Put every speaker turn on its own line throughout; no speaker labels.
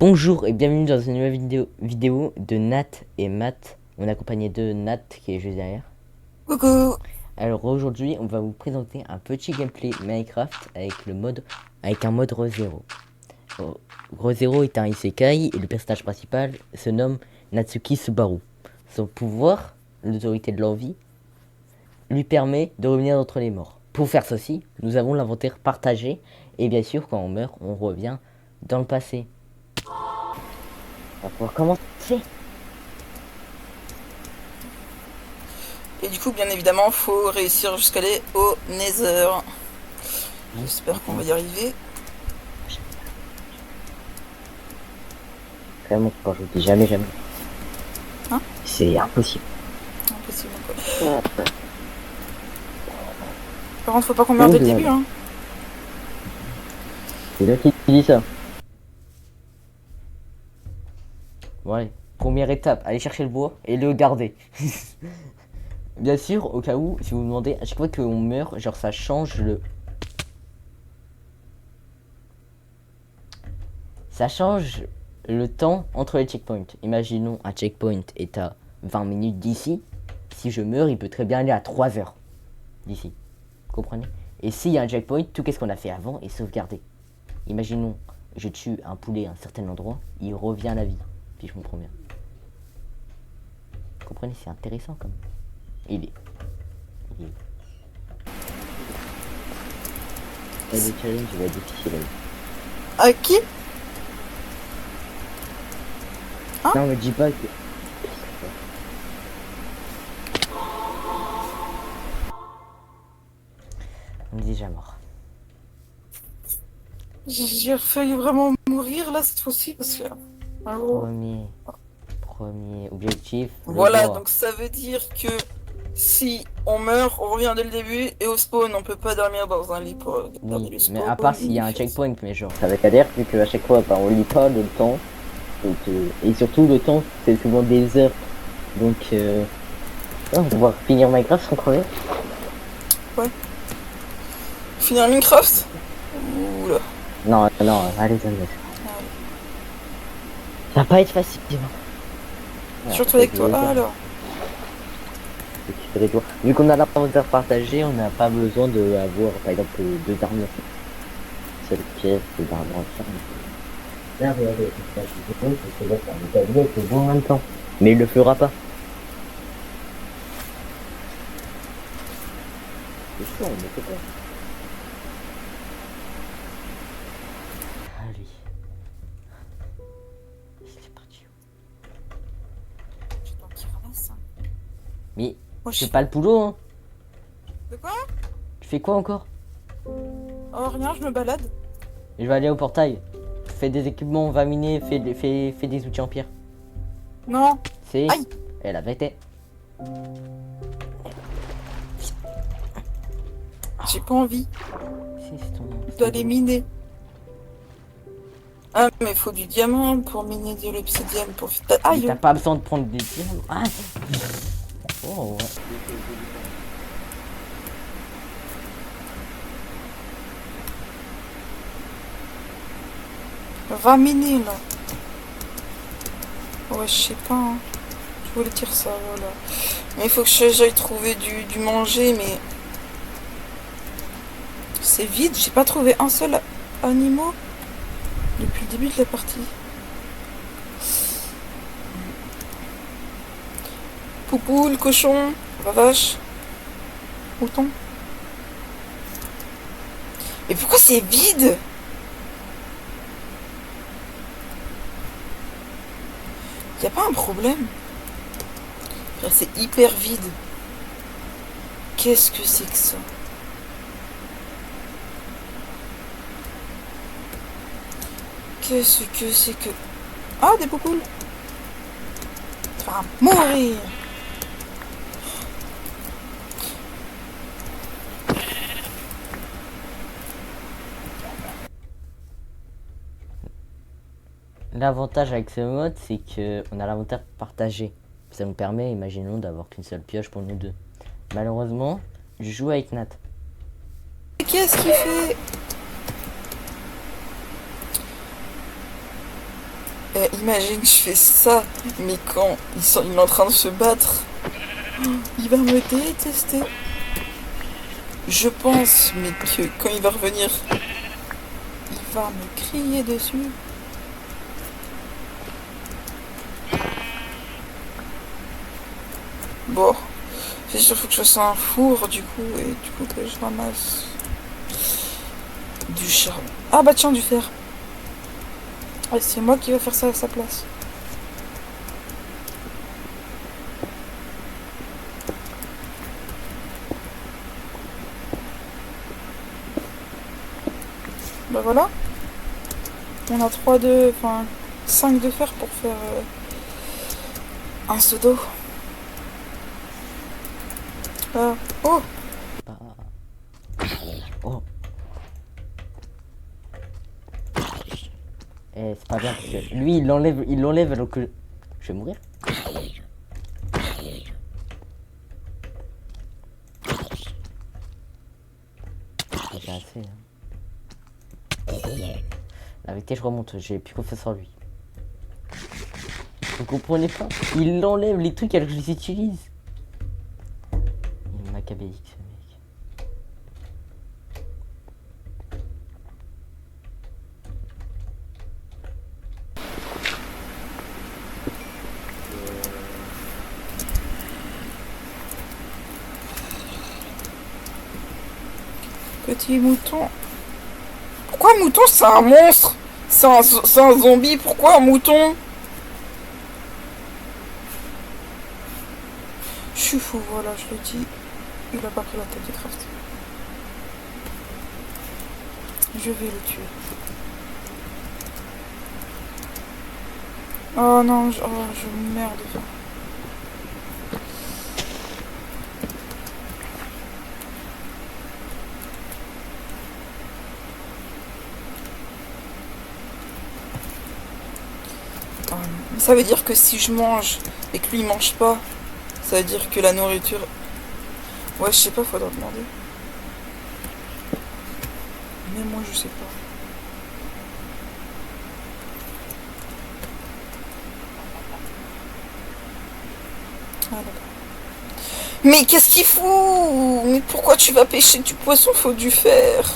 Bonjour et bienvenue dans une nouvelle vidéo de Nat et Matt. On est accompagné de Nat qui est juste derrière.
Coucou.
Alors aujourd'hui on va vous présenter un petit gameplay Minecraft avec un mode ReZero. ReZero est un isekai et le personnage principal se nomme Natsuki Subaru. Son pouvoir, l'autorité de l'envie, lui permet de revenir d'entre les morts. Pour faire ceci, nous avons l'inventaire partagé et bien sûr quand on meurt, on revient dans le passé. On va pouvoir commencer.
Et du coup, bien évidemment, faut réussir jusqu'à aller au Nether. J'espère qu'on va y arriver.
Vraiment, quand je vous dis jamais, jamais.
Hein?
C'est impossible.
Impossible quoi. Par contre, faut pas qu'on meure dès le début, hein.
C'est là qui dit ça. Bon allez, première étape, aller chercher le bois et le garder. Bien sûr, au cas où, si vous vous demandez, à chaque fois qu'on meurt, genre ça change le... Ça change le temps entre les checkpoints. Imaginons un checkpoint est à 20 minutes d'ici. Si je meurs, il peut très bien aller à 3 heures d'ici. Vous comprenez? Et s'il y a un checkpoint, tout ce qu'on a fait avant est sauvegardé. Imaginons, je tue un poulet à un certain endroit, il revient à la vie. Si je comprends bien. Vous comprenez? C'est intéressant comme. Il est. Le challenge va être difficile.
À qui? Hein?
Non, me dis pas que. On est déjà mort.
J'ai failli vraiment mourir là cette fois-ci parce que. Alors...
Premier objectif.
Voilà, donc ça veut dire que si on meurt, on revient dès le début et au spawn, on peut pas dormir dans un lit pour garder le spawn.
Mais à part s'il y a un checkpoint, mais genre. Ça va dire vu qu'à chaque fois, on lit pas le temps. Et surtout, le temps, c'est souvent des heures. Donc, on va pouvoir finir Minecraft sans crever.
Ouais. Finir Minecraft? Oula.
Non, allez. Ça va pas être facile.
Surtout avec toi. Ah, alors.
Vu qu'on a l'inventaire partagé, on n'a pas besoin de avoir par exemple deux armures. Seule pièce, deux armures en même temps. Mais il le fera pas. C'est sûr, on ne fait pas. Allez. C'est parti. Mais c'est pas le boulot, hein.
De quoi?
Tu fais quoi encore?
Oh, rien, je me balade.
Je vais aller au portail. Fais des équipements, on va miner, fais des outils en pierre.
Non.
C'est...
Aïe.
Elle avait été.
J'ai pas envie.
Je
dois aller miner. Ah, mais il faut du diamant pour miner de l'obsidienne pour... Aïe.
T'as pas besoin de prendre des diamants. Ah. Oh, ouais.
Va miner, là. Ouais, je sais pas, hein. Je voulais dire ça, voilà. Mais il faut que j'aille trouver du manger, mais... C'est vide, j'ai pas trouvé un seul animal depuis le début de la partie. Poupoule, cochon, vache, mouton. Mais pourquoi c'est vide? Y a pas un problème? C'est hyper vide. Qu'est-ce que c'est que ça? Qu'est-ce que c'est que... Ah, des poupoules. Ça va mourir.
L'avantage avec ce mode, c'est que on a l'inventaire partagé. Ça nous permet, imaginons, d'avoir qu'une seule pioche pour nous deux. Malheureusement, je joue avec Nat.
Qu'est-ce qu'il fait? Imagine, je fais ça, mais quand il est en train de se battre, il va me détester. Je pense, mais que quand il va revenir, il va me crier dessus. Bon, c'est sûr, faut que je fasse un four du coup, et du coup que je ramasse du charbon. Ah bah tiens, du fer. Ah, c'est moi qui vais faire ça à sa place. Bah voilà. On a 5 de fer pour faire un seau d'eau. Oh.
Oh. C'est pas bien parce que lui il l'enlève alors que je vais mourir. J'ai assez. Hein. La vérité, je remonte, j'ai plus confiance en lui. Vous comprenez pas? Il enlève les trucs alors que je les utilise. Il est macabéique ce mec.
Petit mouton. Pourquoi un mouton? C'est un monstre. C'est un zombie. Pourquoi un mouton? Je suis fou, voilà, je le dis. Il a pas pris la tête de Craft. Je vais le tuer. Oh non, je merde. Ça veut dire que si je mange et que lui il mange pas, ça veut dire que la nourriture... Ouais, je sais pas, faudra demander. Mais moi je sais pas. Ah d'accord. Mais qu'est-ce qu'il fout? Mais pourquoi tu vas pêcher du poisson? Faut du fer.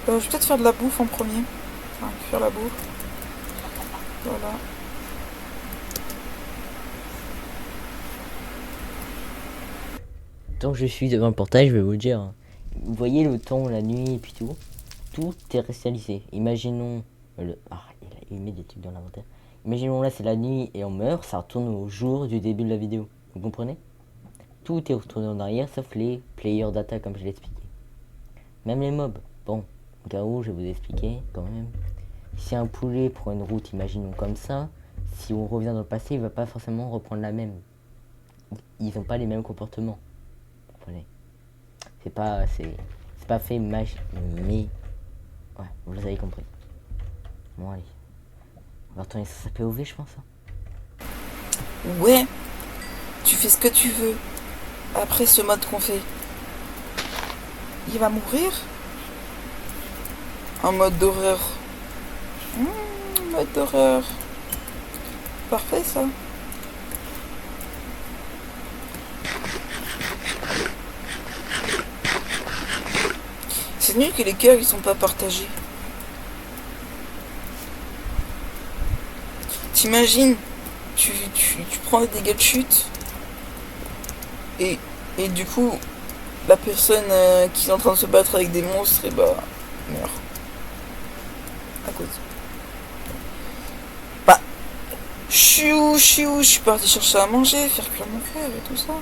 Je vais peut-être faire de la bouffe en premier. Enfin, faire la bouffe. Voilà.
Tant que je suis devant le portail, je vais vous dire. Vous voyez le temps, la nuit et puis tout. Tout est réalisé. Imaginons il met des trucs dans l'inventaire. Imaginons là c'est la nuit et on meurt, ça retourne au jour du début de la vidéo. Vous comprenez? Tout est retourné en arrière sauf les player data comme je l'ai expliqué. Même les mobs. Bon, au cas où je vais vous expliquer quand même. Si un poulet prend une route, imaginons comme ça, si on revient dans le passé, il va pas forcément reprendre la même. Ils n'ont pas les mêmes comportements. Vous comprenez? C'est pas fait mais ouais, vous avez compris. Bon allez. On va retourner sur sa POV je pense.
Ouais, tu fais ce que tu veux. Après ce mode qu'on fait. Il va mourir? Un mode d'horreur. Mode d'horreur. Parfait ça. C'est nul que les cœurs ils sont pas partagés. T'imagines, tu prends des dégâts de chute et du coup la personne qui est en train de se battre avec des monstres et bah meurt à cause. Bah je suis parti chercher à manger, faire cuire mon frère et tout ça.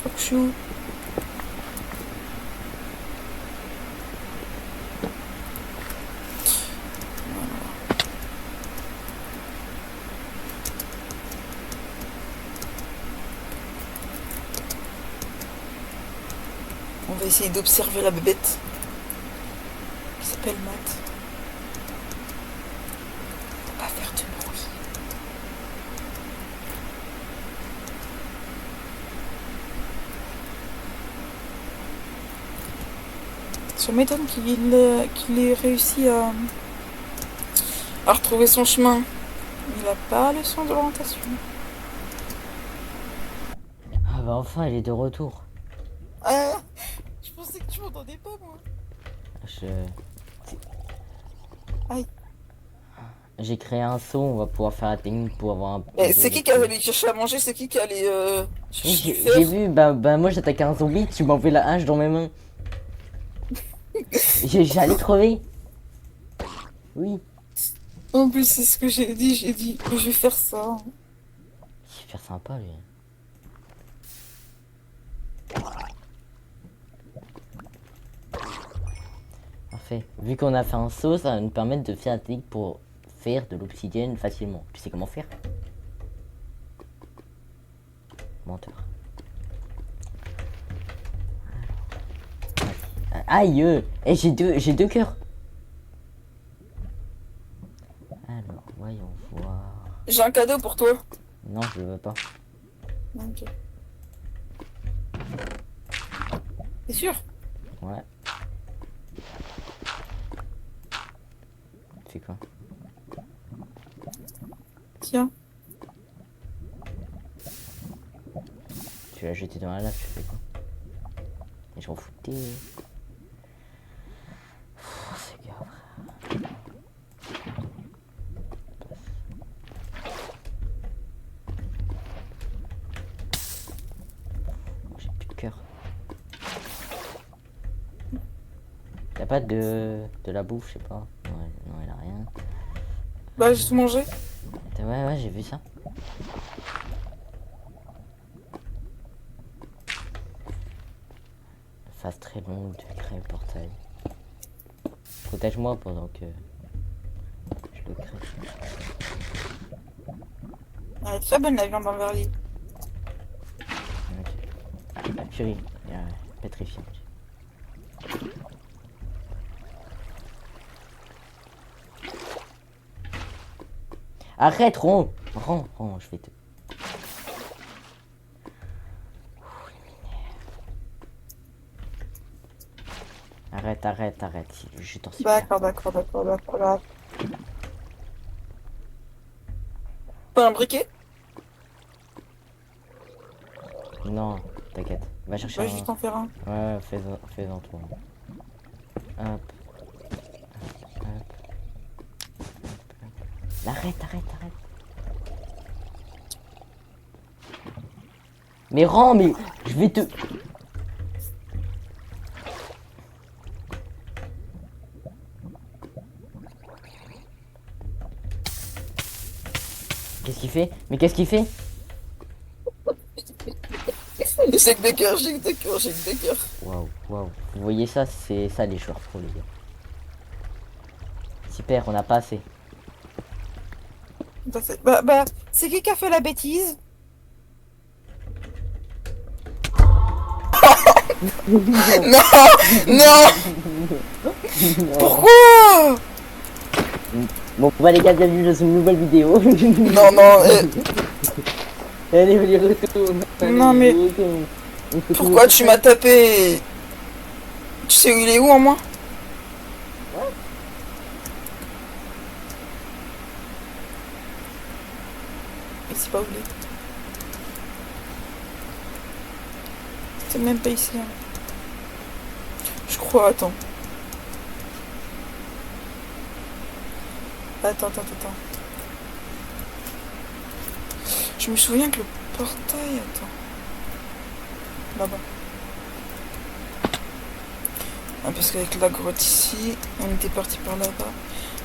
Hop, je suis où? On va essayer d'observer la bébête qui s'appelle Matt. Faut pas faire de bruit. Ça m'étonne qu'il ait réussi à retrouver son chemin. Il a pas le sens de l'orientation.
Ah bah enfin, il est de retour.
Ah, je pensais que tu m'entendais pas, moi.
Je...
Aïe.
J'ai créé un saut, on va pouvoir faire la technique pour avoir un...
Eh, c'est qui allait chercher à manger? C'est qui allait
Oui,
chercher du
j'ai
fer?
vu, bah moi j'attaquais un zombie, tu m'envoies la hache dans mes mains. J'allais crever. Oui.
En plus, c'est ce que j'ai dit. J'ai dit, je vais faire ça.
Super sympa lui. Parfait. Vu qu'on a fait un saut, ça va nous permettre de faire la technique pour faire de l'obsidienne facilement. Tu sais comment faire? Menteur. Aïe! Et j'ai deux cœurs. Alors, voyons voir.
J'ai un cadeau pour toi.
Non, je le veux pas.
Ok. T'es sûr?
Ouais. C'est quoi?
Tiens.
Tu l'as jeté dans la lave, tu fais quoi? Et j'en foutais. C'est grave. J'ai plus de cœur. Y'a pas de la bouffe, je sais pas. Ouais, non, il a rien.
Bah, j'ai tout mangé.
Ouais, j'ai vu ça. Phase très longue de créer le portail. Protège-moi pendant que je le crée.
Elle est très bonne la viande en verrier.
Ok. Ah, purée, pétrifiant. Arrête, Ron, je vais te... Arrête, je t'en supplie.
D'accord. Pas un briquet?
Non, t'inquiète. Va chercher
Va
un...
juste en faire un.
Ouais, fais-en toi. Hop. Arrête. Mais rends, mais je vais te... Qu'est-ce qu'il fait? Mais qu'est-ce qu'il fait?
J'ai que des cœurs.
Waouh. Vous voyez ça? C'est ça les joueurs pro, les gars. Super, on n'a pas assez.
Bah, c'est qui a fait la bêtise? Non! Pourquoi?
Bon, bah les gars, bienvenue dans une nouvelle vidéo.
Non,
Allez, on y retourne.
Non, mais pourquoi tu m'as tapé? Tu sais où il est où en moi? Mais c'est pas où il est. C'est même pas ici. Hein. Je crois, attends. Attends. Je me souviens que le portail, attends. Là-bas. Ah, parce qu'avec la grotte ici, on était parti par là-bas.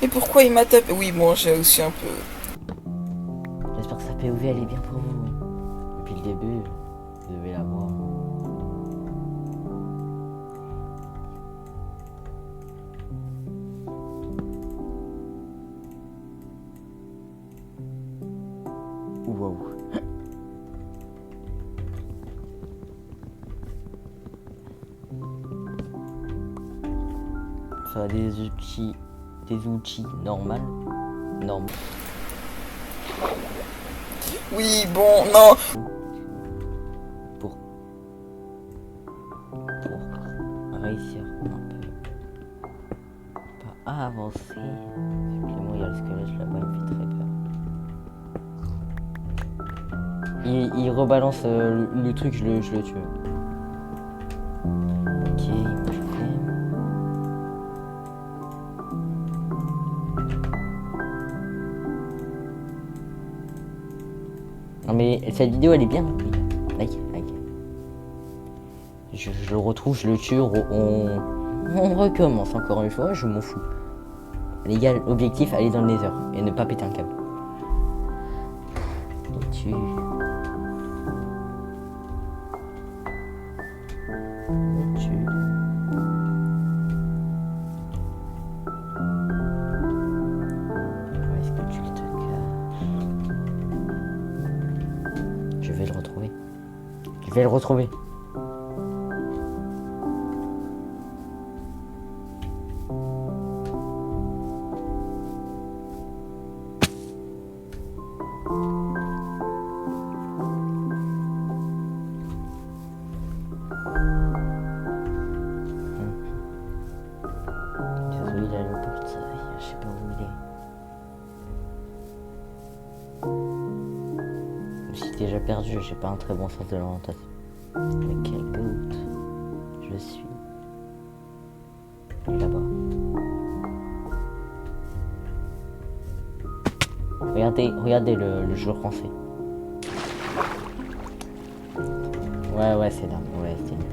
Et pourquoi il m'a tapé? Oui, bon, j'ai aussi un peu...
J'espère que sa POV elle est bien pour vous. Depuis le début, vous devez la voir. Wow. Faire des outils normaux.
Oui, bon, non.
Pour réussir un peu. avancer. Effectivement, il y a le squelette là-bas, il me fait très peur. Il rebalance le truc, je le tue. Ok, moi je t'aime. Non mais cette vidéo elle est bien. Like. Je le retrouve, je le tue, on recommence encore une fois, je m'en fous. Les gars, l'objectif, aller dans le nether et ne pas péter un câble. Et tue. Et tue. Où est-ce que tu te caches? Je vais le retrouver. Je vais le retrouver. Désolé, il a le portail, je sais pas où il est. Je suis déjà perdu, j'ai pas un très bon sens de l'orientation. Mais quel goût je suis. Là-bas. Regardez le jeu français. Ouais, c'est là. Ouais, c'est nul.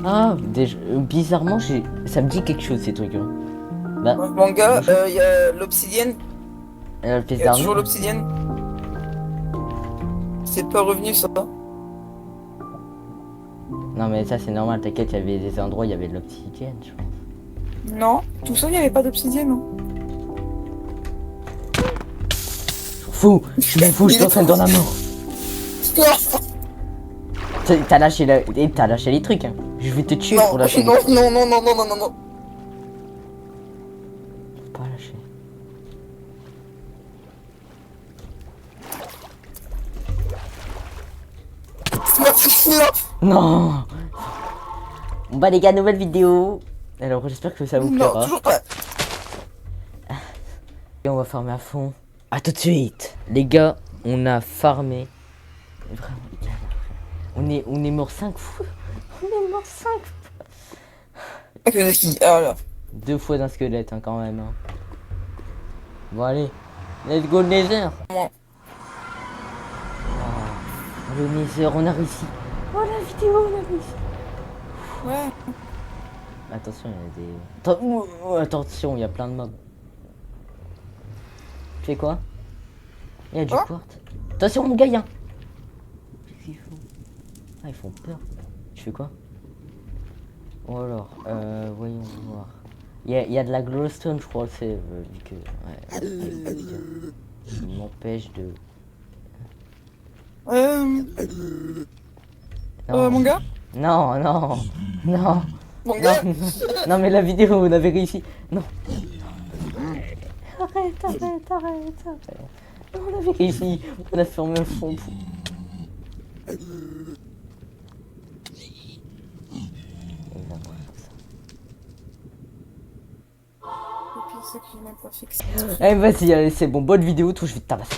Ah, déjà, bizarrement, ça me dit quelque chose ces trucs. Hein. Bah,
Mon gars, il y a l'obsidienne.
le pièce
Il y a
d'armure.
toujours l'obsidienne. C'est pas revenu ça.
Non mais ça c'est normal, t'inquiète, il y avait des endroits, il y avait de l'obsidienne, je pense.
Non, tout ça, il n'y avait pas d'obsidienne. Hein.
Fou, je m'en fous, je t'entraîne dans la mort. T'as lâché les trucs, hein. Je vais te tuer pour lâcher.
Non.
Faut pas lâcher. Non. Bon bah les gars, nouvelle vidéo. Alors j'espère que ça vous plaira.
Non, toujours pas.
Et on va farmer à fond. A tout de suite. Les gars, on a farmé. Vraiment, les gars, on est mort 5 fois. On est mort 5 fois.
Ah là.
2 fois d'un squelette hein, quand même. Hein. Bon allez. Let's go le nether.
Ouais.
Oh, le nether, on a réussi. Oh la vidéo, on a réussi.
Ouais.
Attention, il y a des... Attention, il y a plein de mobs. Tu fais quoi? Il y a du
Quoi?
quartz. Attention, mon gars, il y a un... Qu'est-ce qu'ils font? Ah, ils font peur. Tu fais quoi? Ou alors, voyons voir. Il y a de la glowstone, je crois, c'est vu que... Ouais, il m'empêche de...
Mon gars?
Non.
Mon gars?
Non, mais la vidéo, on avait réussi. Non. Arrête. On avait réussi. On a fermé un fond.
C'est que j'ai même pas fixé.
Allez, vas-y, allez, c'est bon. Bonne vidéo, tout, je vais te tabasser.